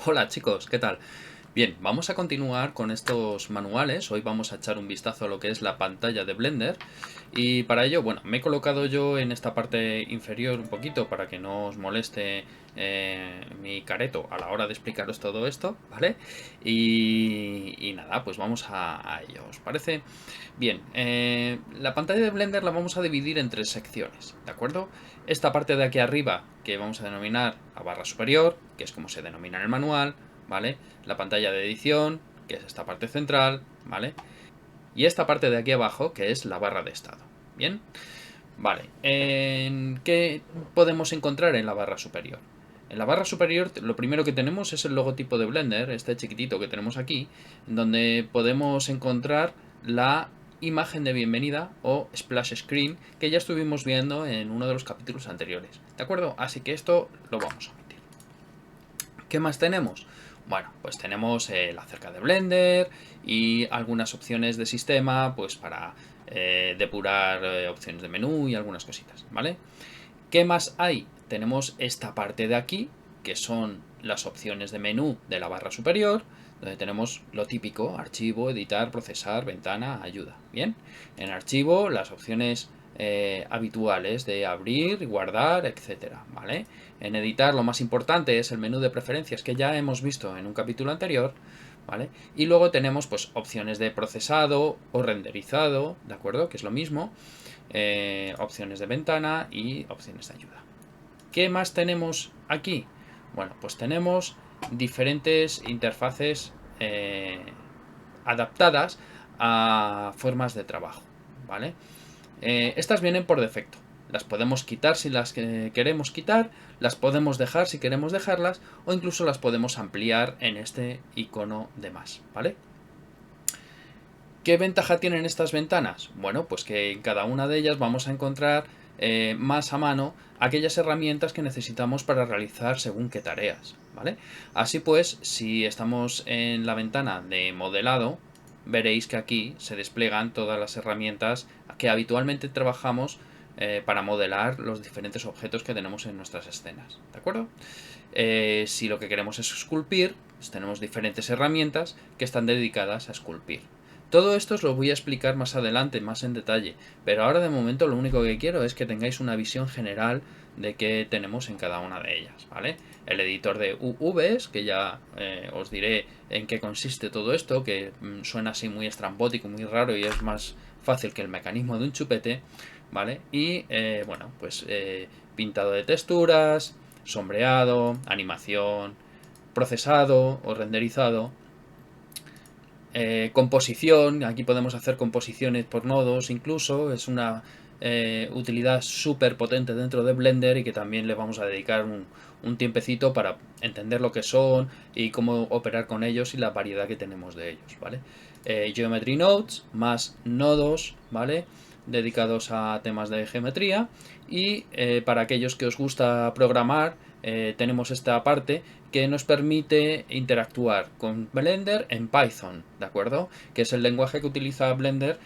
Hola chicos, ¿qué tal? Bien, vamos a continuar con estos manuales. Hoy vamos a echar un vistazo a lo que es la pantalla de Blender. Y para ello, bueno, me he colocado yo en esta parte inferior un poquito para que no os moleste mi careto a la hora de explicaros todo esto, ¿vale? Y nada, pues vamos a ello, ¿os parece? Bien, la pantalla de Blender la vamos a dividir en tres secciones, ¿de acuerdo? Esta parte de aquí arriba, que vamos a denominar la barra superior, que es como se denomina en el manual, ¿vale? La pantalla de edición, que es esta parte central, ¿vale? Y esta parte de aquí abajo, que es la barra de estado, ¿bien? Vale, ¿qué podemos encontrar en la barra superior? En la barra superior lo primero que tenemos es el logotipo de Blender, este chiquitito que tenemos aquí, donde podemos encontrar la imagen de bienvenida o splash screen que ya estuvimos viendo en uno de los capítulos anteriores. ¿De acuerdo? Así que esto lo vamos a omitir. ¿Qué más tenemos? Bueno, pues tenemos la cerca de Blender y algunas opciones de sistema pues para depurar opciones de menú y algunas cositas, ¿vale? ¿Qué más hay? Tenemos esta parte de aquí, que son las opciones de menú de la barra superior, donde tenemos lo típico: archivo, editar, procesar, ventana, ayuda. Bien, en archivo las opciones habituales de abrir, guardar, etcétera, ¿vale? En editar lo más importante es el menú de preferencias que ya hemos visto en un capítulo anterior, ¿vale? Y luego tenemos pues opciones de procesado o renderizado, ¿de acuerdo? Que es lo mismo. Opciones de ventana y opciones de ayuda. ¿Qué más tenemos aquí? Bueno, pues tenemos diferentes interfaces adaptadas a formas de trabajo, ¿vale? Estas vienen por defecto. Las podemos quitar si las queremos quitar, las podemos dejar si queremos dejarlas, o incluso las podemos ampliar en este icono de más, ¿vale? ¿Qué ventaja tienen estas ventanas? Bueno, pues que en cada una de ellas vamos a encontrar más a mano aquellas herramientas que necesitamos para realizar según qué tareas, ¿vale? Así pues, si estamos en la ventana de modelado, veréis que aquí se despliegan todas las herramientas que habitualmente trabajamos para modelar los diferentes objetos que tenemos en nuestras escenas, ¿de acuerdo? Si lo que queremos es esculpir, pues tenemos diferentes herramientas que están dedicadas a esculpir. Todo esto os lo voy a explicar más adelante, más en detalle, pero ahora de momento lo único que quiero es que tengáis una visión general de qué tenemos en cada una de ellas, ¿vale? El editor de UVs, que ya os diré en qué consiste todo esto, que suena así muy estrambótico, muy raro y es más fácil que el mecanismo de un chupete, ¿vale? Y bueno, pues pintado de texturas, sombreado, animación, procesado o renderizado, composición. Aquí podemos hacer composiciones por nodos incluso, es una utilidad súper potente dentro de Blender y que también le vamos a dedicar un tiempecito para entender lo que son y cómo operar con ellos y la variedad que tenemos de ellos, ¿vale? Geometry Nodes, más nodos, ¿vale? Dedicados a temas de geometría. Y para aquellos que os gusta programar, tenemos esta parte que nos permite interactuar con Blender en Python, ¿de acuerdo? Que es el lenguaje que utiliza Blender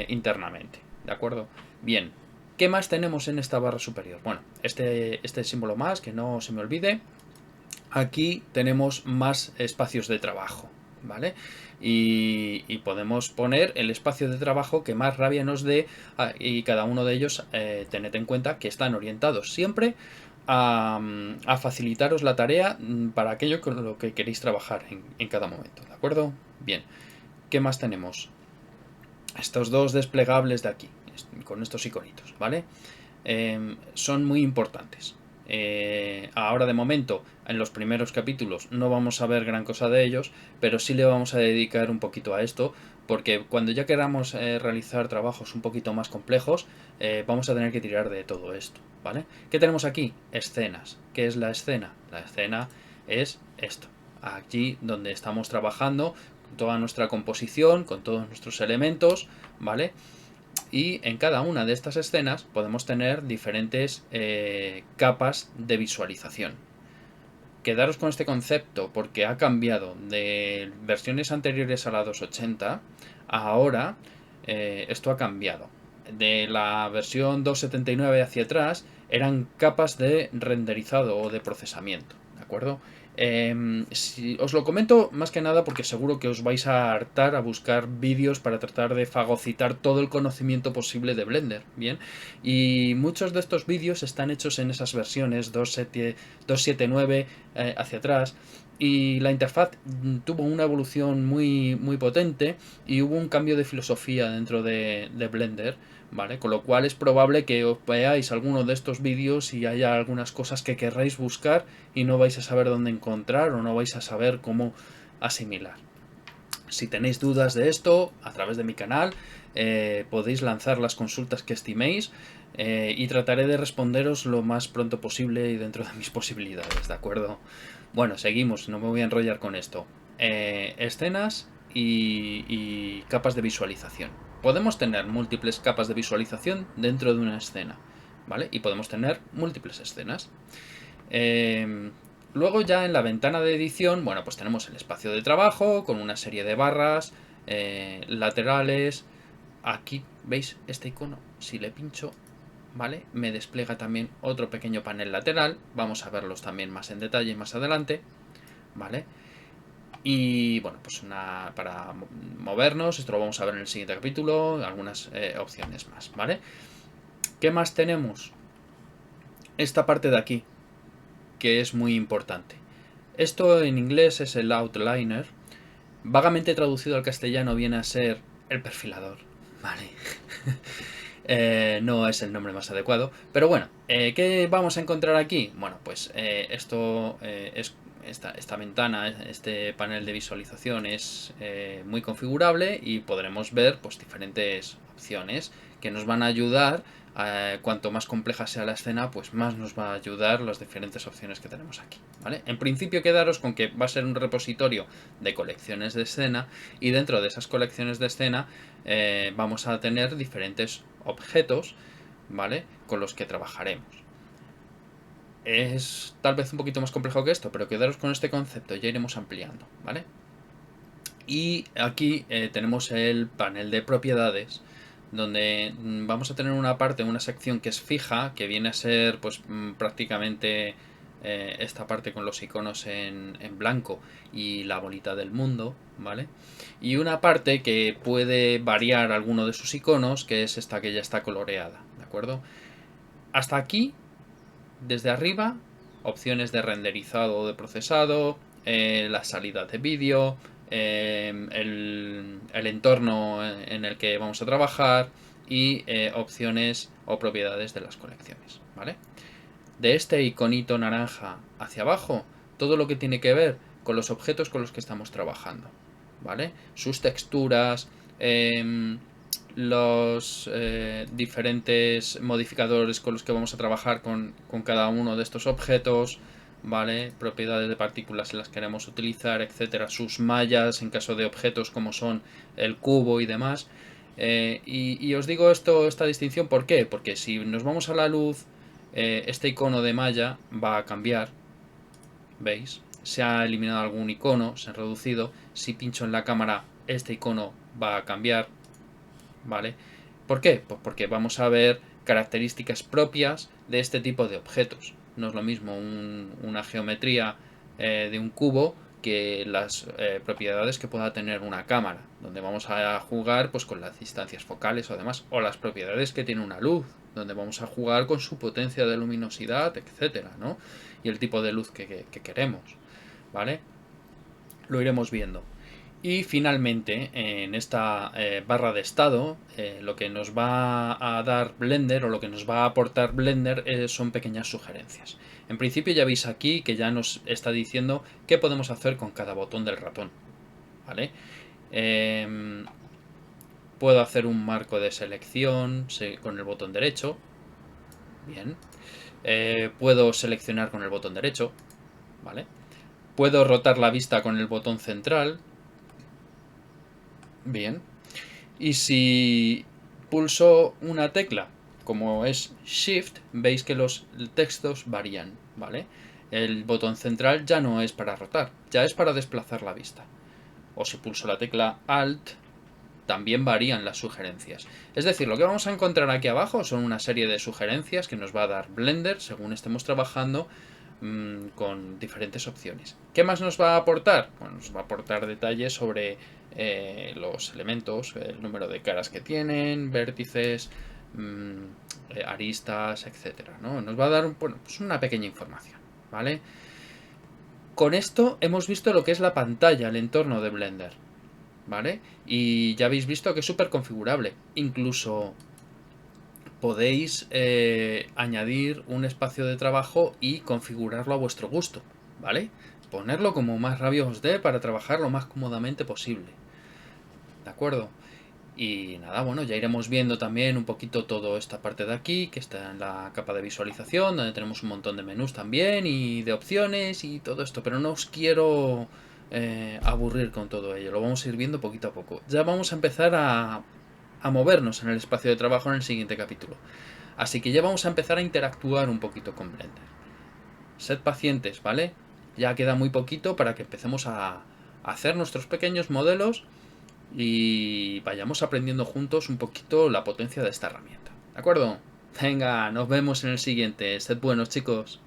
internamente, ¿de acuerdo? Bien, ¿qué más tenemos en esta barra superior? Bueno, este símbolo más, que no se me olvide. Aquí tenemos más espacios de trabajo, ¿vale? Y podemos poner el espacio de trabajo que más rabia nos dé, y cada uno de ellos, tened en cuenta que están orientados siempre a facilitaros la tarea para aquello con lo que queréis trabajar en cada momento, ¿de acuerdo? Bien, ¿qué más tenemos? Estos dos desplegables de aquí, con estos iconitos, ¿vale? Son muy importantes. Ahora de momento, en los primeros capítulos, no vamos a ver gran cosa de ellos, pero sí le vamos a dedicar un poquito a esto, porque cuando ya queramos realizar trabajos un poquito más complejos, vamos a tener que tirar de todo esto, ¿vale? ¿Qué tenemos aquí? Escenas. ¿Qué es la escena? La escena es esto. Aquí donde estamos trabajando toda nuestra composición, con todos nuestros elementos, ¿vale? Y en cada una de estas escenas podemos tener diferentes capas de visualización. Quedaros con este concepto porque ha cambiado de versiones anteriores a la 280. Ahora esto ha cambiado. de la versión 2.79 hacia atrás eran capas de renderizado o de procesamiento, ¿de acuerdo? Si os lo comento más que nada porque seguro que os vais a hartar a buscar vídeos para tratar de fagocitar todo el conocimiento posible de Blender, ¿bien? Y muchos de estos vídeos están hechos en esas versiones 2.7.9 hacia atrás, y la interfaz tuvo una evolución muy potente y hubo un cambio de filosofía dentro de Blender, ¿vale? Con lo cual es probable que os veáis alguno de estos vídeos y haya algunas cosas que querráis buscar y no vais a saber dónde encontrar o no vais a saber cómo asimilar. Si tenéis dudas de esto, a través de mi canal, podéis lanzar las consultas que estiméis, y trataré de responderos lo más pronto posible y dentro de mis posibilidades, ¿de acuerdo? Bueno, seguimos, no me voy a enrollar con esto. Escenas y capas de visualización. Podemos tener múltiples capas de visualización dentro de una escena, ¿vale? Y podemos tener múltiples escenas. Luego ya en la ventana de edición, bueno, pues tenemos el espacio de trabajo con una serie de barras laterales. Aquí, ¿veis este icono? Si le pincho, ¿vale? Me despliega también otro pequeño panel lateral. Vamos a verlos también más en detalle más adelante, ¿vale? Y bueno, pues para movernos, esto lo vamos a ver en el siguiente capítulo, algunas opciones más, ¿vale? ¿Qué más tenemos? Esta parte de aquí, que es muy importante. Esto en inglés es el outliner. Vagamente traducido al castellano viene a ser el perfilador, ¿vale? No es el nombre más adecuado, pero bueno, ¿qué vamos a encontrar aquí? Bueno, pues esto es esta ventana, este panel de visualización es muy configurable y podremos ver pues diferentes opciones que nos van a ayudar. Cuanto más compleja sea la escena, pues más nos va a ayudar las diferentes opciones que tenemos aquí, ¿vale? En principio quedaros con que va a ser un repositorio de colecciones de escena, y dentro de esas colecciones de escena vamos a tener diferentes objetos, ¿vale? Con los que trabajaremos. Es tal vez un poquito más complejo que esto, pero quedaros con este concepto, ya iremos ampliando, ¿vale? Y aquí tenemos el panel de propiedades, donde vamos a tener una parte, una sección que es fija, que viene a ser pues prácticamente esta parte con los iconos en blanco y la bolita del mundo, ¿vale? Y una parte que puede variar alguno de sus iconos, que es esta que ya está coloreada, ¿de acuerdo? Hasta aquí, desde arriba, opciones de renderizado o de procesado, la salida de vídeo, el entorno en el que vamos a trabajar y opciones o propiedades de las colecciones, ¿vale? De este iconito naranja hacia abajo, todo lo que tiene que ver con los objetos con los que estamos trabajando, ¿vale? Sus texturas, los diferentes modificadores con los que vamos a trabajar con cada uno de estos objetos, ¿vale? Propiedades de partículas si las queremos utilizar, etcétera. Sus mallas en caso de objetos como son el cubo y demás. Y os digo esta distinción, ¿por qué? Porque si nos vamos a la luz, este icono de malla va a cambiar, ¿veis? Se ha eliminado algún icono, se han reducido. Si pincho en la cámara, este icono va a cambiar, ¿vale? ¿Por qué? Pues porque vamos a ver características propias de este tipo de objetos. No es lo mismo una geometría de un cubo que las propiedades que pueda tener una cámara, donde vamos a jugar pues con las distancias focales o demás, o las propiedades que tiene una luz, donde vamos a jugar con su potencia de luminosidad, etcétera, ¿no? Y el tipo de luz que queremos, ¿vale? Lo iremos viendo. Y finalmente, en esta barra de estado, lo que nos va a dar Blender o lo que nos va a aportar Blender son pequeñas sugerencias. En principio ya veis aquí que ya nos está diciendo qué podemos hacer con cada botón del ratón, ¿vale? Puedo hacer un marco de selección con el botón derecho. Bien. Puedo seleccionar con el botón derecho, ¿vale? Puedo rotar la vista con el botón central. Bien. Y si pulso una tecla, como es Shift, veis que los textos varían, ¿vale? El botón central ya no es para rotar, ya es para desplazar la vista. O si pulso la tecla Alt, también varían las sugerencias. Es decir, lo que vamos a encontrar aquí abajo son una serie de sugerencias que nos va a dar Blender según estemos trabajando con diferentes opciones. ¿Qué más nos va a aportar? Bueno, nos va a aportar detalles sobre los elementos, el número de caras que tienen, vértices, aristas, etcétera, ¿no? Nos va a dar, bueno, pues una pequeña información, ¿vale? Con esto hemos visto lo que es la pantalla, el entorno de Blender, ¿vale? Y ya habéis visto que es súper configurable. Incluso podéis añadir un espacio de trabajo y configurarlo a vuestro gusto, ¿vale? Ponerlo como más rabia os dé para trabajar lo más cómodamente posible, ¿de acuerdo? Y nada, bueno, ya iremos viendo también un poquito toda esta parte de aquí, que está en la capa de visualización, donde tenemos un montón de menús también y de opciones y todo esto, pero no os quiero aburrir con todo ello, lo vamos a ir viendo poquito a poco. Ya vamos a empezar a movernos en el espacio de trabajo en el siguiente capítulo. Así que ya vamos a empezar a interactuar un poquito con Blender. Sed pacientes, ¿vale? Ya queda muy poquito para que empecemos a hacer nuestros pequeños modelos y vayamos aprendiendo juntos un poquito la potencia de esta herramienta. ¿De acuerdo? Venga, nos vemos en el siguiente. Sed buenos, chicos.